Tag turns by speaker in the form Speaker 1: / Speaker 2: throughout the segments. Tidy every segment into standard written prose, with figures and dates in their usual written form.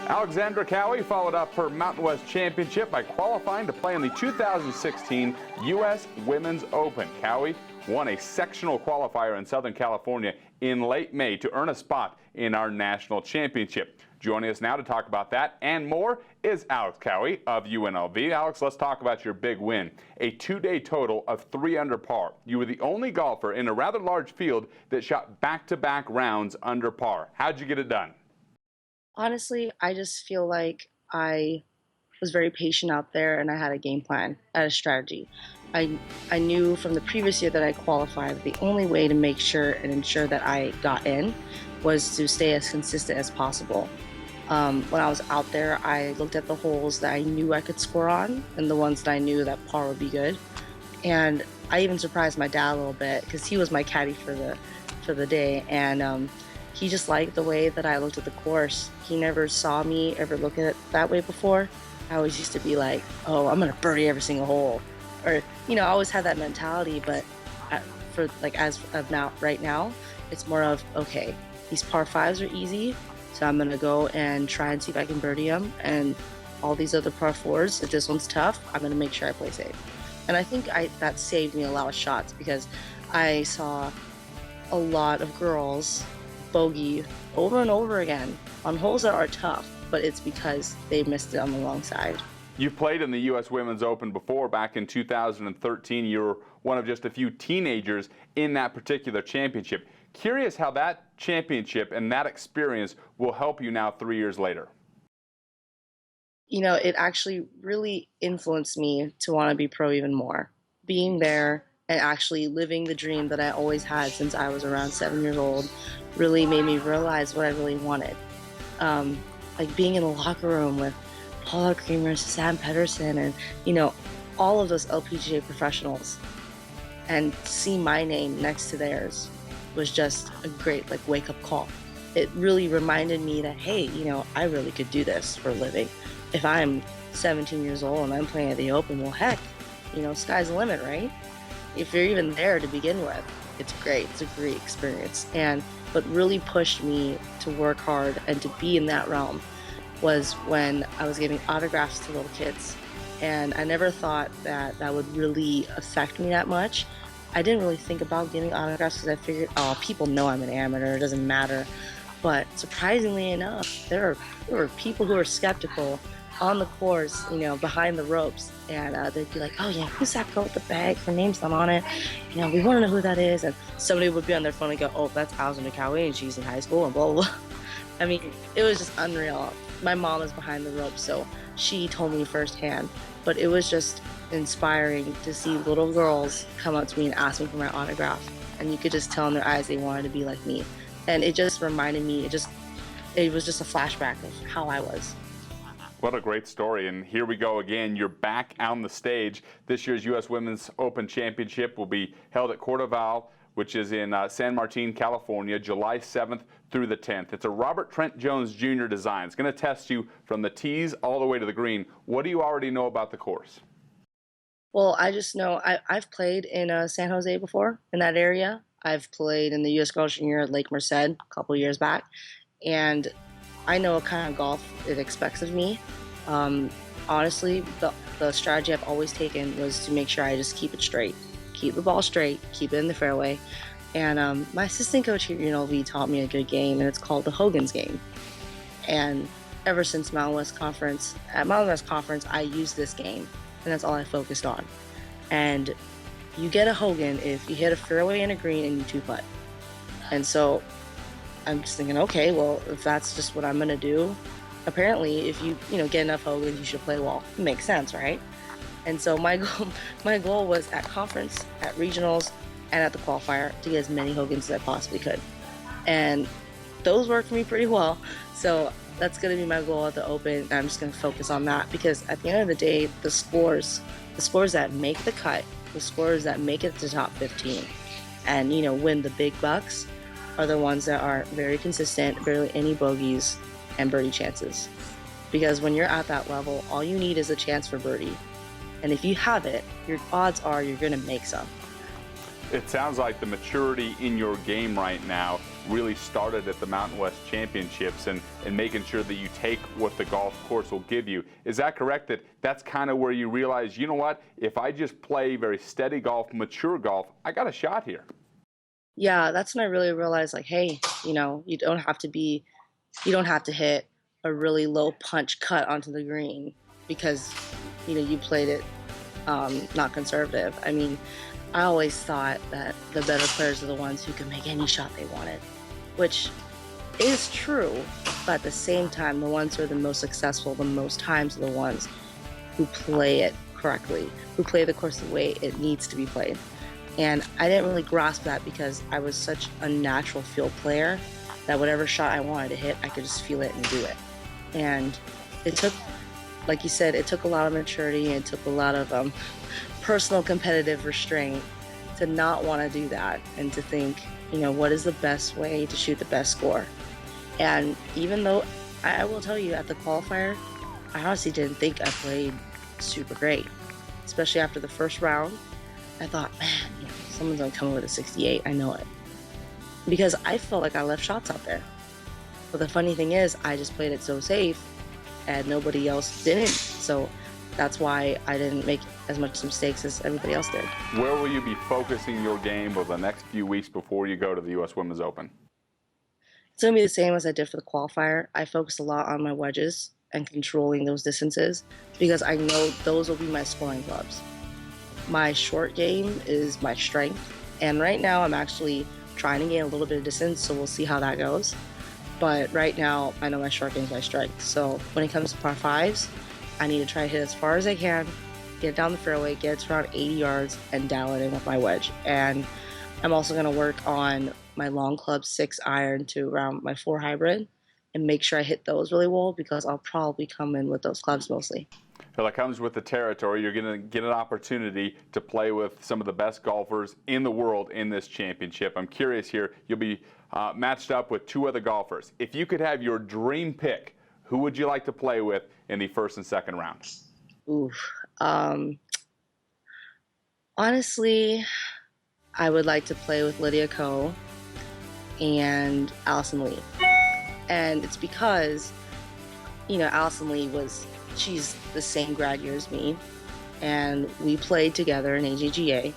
Speaker 1: Alexandra Kaui followed up her Mountain West Championship by qualifying to play in the 2016 U.S. Women's Open. Kaui won a sectional qualifier in Southern California in late May to earn a spot in our national championship. Joining us now to talk about that and more is Alex Kaui of UNLV. Alex, let's talk about your big win. A two-day total of 3 under par. You were the only golfer in a rather large field that shot back-to-back rounds under par. How'd you get it done?
Speaker 2: Honestly, I just feel like I was very patient out there and I had a game plan, I had a strategy. I knew from the previous year that I qualified, the only way to make sure and ensure that I got in was to stay as consistent as possible. When I was out there, I looked at the holes that I knew I could score on and the ones that I knew that par would be good. And I even surprised my dad a little bit because he was my caddy for the day, and he just liked the way that I looked at the course. He never saw me ever look at it that way before. I always used to be like, oh, I'm gonna birdie every single hole. Or, I always had that mentality, but as of now, right now, it's more of, okay, these par fives are easy, so I'm gonna go and try and see if I can birdie them. And all these other par fours, if this one's tough, I'm gonna make sure I play safe. And I think that saved me a lot of shots because I saw a lot of girls bogey over and over again on holes that are tough, but it's because they missed it on the wrong side.
Speaker 1: You've played in the U.S. Women's Open before. Back in 2013, you were one of just a few teenagers in that particular championship. Curious how that championship and that experience will help you now 3 years later.
Speaker 2: It actually really influenced me to want to be pro even more. Being there and actually living the dream that I always had since I was around 7 years old really made me realize what I really wanted. Like being in the locker room with Paula Creamer, Sam Pedersen, and all of those LPGA professionals, and see my name next to theirs was just a great wake-up call. It really reminded me that, hey, I really could do this for a living. If I'm 17 years old and I'm playing at the Open, well, heck, sky's the limit, right? If you're even there to begin with, it's great. It's a great experience. And what really pushed me to work hard and to be in that realm was when I was giving autographs to little kids. And I never thought that that would really affect me that much. I didn't really think about giving autographs because I figured, oh, people know I'm an amateur, it doesn't matter. But surprisingly enough, there were people who were skeptical on the course, behind the ropes, and they'd be like, oh yeah, who's that girl with the bag? Her name's not on it. We want to know who that is. And somebody would be on their phone and go, oh, that's Alexandra Kaui, and she's in high school, and blah, blah, blah. I mean, it was just unreal. My mom is behind the ropes, so she told me firsthand. But it was just inspiring to see little girls come up to me and ask me for my autograph. And you could just tell in their eyes they wanted to be like me. And it just reminded me, it was just a flashback of how I was.
Speaker 1: What a great story. And here we go again. You're back on the stage. This year's U.S. Women's Open Championship will be held at CordeValle, which is in San Martin, California, July 7th through the 10th. It's a Robert Trent Jones Jr. design. It's going to test you from the tees all the way to the green. What do you already know about the course?
Speaker 2: Well, I just know I've played in San Jose before, in that area. I've played in the U.S. Girls Junior at Lake Merced a couple of years back, and I know what kind of golf it expects of me. Honestly, the strategy I've always taken was to make sure I just keep it straight. Keep the ball straight, keep it in the fairway. And my assistant coach here at UNLV taught me a good game, and it's called the Hogan's game. And ever since Mountain West Conference, I use this game, and that's all I focused on. And you get a Hogan if you hit a fairway and a green and you two-putt. And so I'm just thinking, okay, well, if that's just what I'm gonna do, apparently if you get enough Hogans, you should play well. It makes sense, right? And so my goal was at conference, at regionals, and at the qualifier to get as many Hogans as I possibly could. And those worked for me pretty well. So that's gonna be my goal at the Open, and I'm just gonna focus on that because at the end of the day, the scores that make the cut, the scores that make it to top 15 and win the big bucks are the ones that are very consistent, barely any bogeys, and birdie chances. Because when you're at that level, all you need is a chance for birdie. And if you have it, your odds are you're gonna make some.
Speaker 1: It sounds like the maturity in your game right now really started at the Mountain West Championships, and and making sure that you take what the golf course will give you. Is that correct, that that's kind of where you realize, you know what, if I just play very steady golf, mature golf, I got a shot here?
Speaker 2: Yeah, that's when I really realized, like, hey, you don't have to hit a really low punch cut onto the green because, you played it not conservative. I mean, I always thought that the better players are the ones who can make any shot they wanted, which is true, but at the same time, the ones who are the most successful the most times are the ones who play it correctly, who play the course the way it needs to be played. And I didn't really grasp that because I was such a natural field player that whatever shot I wanted to hit, I could just feel it and do it. And it took, like you said, it took a lot of maturity and it took a lot of personal competitive restraint to not want to do that and to think, what is the best way to shoot the best score? And even though I will tell you at the qualifier, I honestly didn't think I played super great, especially after the first round. I thought, man, someone's gonna come in with a 68. I know it. Because I felt like I left shots out there. But the funny thing is, I just played it so safe and nobody else didn't. So that's why I didn't make as much mistakes as everybody else did.
Speaker 1: Where will you be focusing your game over the next few weeks before you go to the U.S. Women's Open?
Speaker 2: It's gonna be the same as I did for the qualifier. I focused a lot on my wedges and controlling those distances because I know those will be my scoring clubs. My short game is my strength, and right now I'm actually trying to gain a little bit of distance, so we'll see how that goes. But right now, I know my short game is my strength. So when it comes to par fives, I need to try to hit as far as I can, get it down the fairway, get it to around 80 yards, and dial it in with my wedge. And I'm also going to work on my long club 6 iron to around my 4 hybrid and make sure I hit those really well because I'll probably come in with those clubs mostly.
Speaker 1: Well, that comes with the territory. You're going to get an opportunity to play with some of the best golfers in the world in this championship. I'm curious here, you'll be matched up with 2 other golfers. If you could have your dream pick, who would you like to play with in the first and second round?
Speaker 2: Honestly, I would like to play with Lydia Ko and Allison Lee. And it's because, Allison Lee she's the same grad year as me, and we played together in AJGA,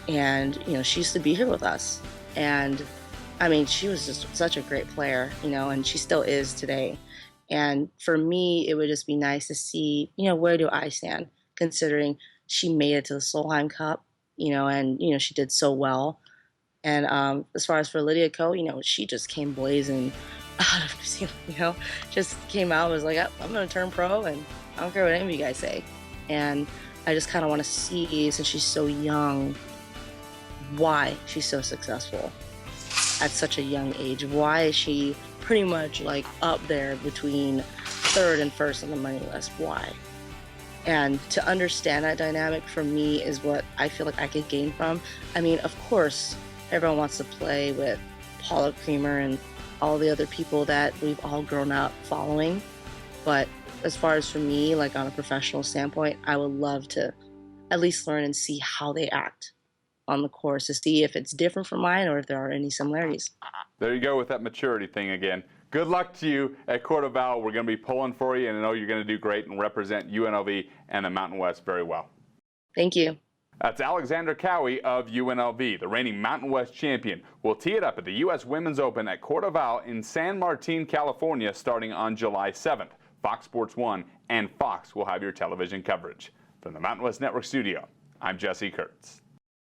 Speaker 2: and she used to be here with us, and I mean she was just such a great player, and she still is today. And for me, it would just be nice to see, where do I stand, considering she made it to the Solheim Cup, and she did so well. And as far as for Lydia Ko, she just came blazing out of New Zealand, just came out and was like, I'm going to turn pro and I don't care what any of you guys say. And I just kind of want to see, since she's so young, why she's so successful at such a young age. Why is she pretty much like up there between 3rd and 1st on the money list? Why? And to understand that dynamic for me is what I feel like I could gain from. I mean, of course, everyone wants to play with Paula Creamer and all the other people that we've all grown up following. But as far as for me, like on a professional standpoint, I would love to at least learn and see how they act on the course to see if it's different from mine or if there are any similarities.
Speaker 1: There you go with that maturity thing again. Good luck to you at CordeValle. We're going to be pulling for you, and I know you're going to do great and represent UNLV and the Mountain West very well.
Speaker 2: Thank you.
Speaker 1: That's Alexandra Kaui of UNLV, the reigning Mountain West champion. We'll tee it up at the U.S. Women's Open at CordeValle in San Martin, California, starting on July 7th. Fox Sports 1 and Fox will have your television coverage. From the Mountain West Network studio, I'm Jesse Kurtz.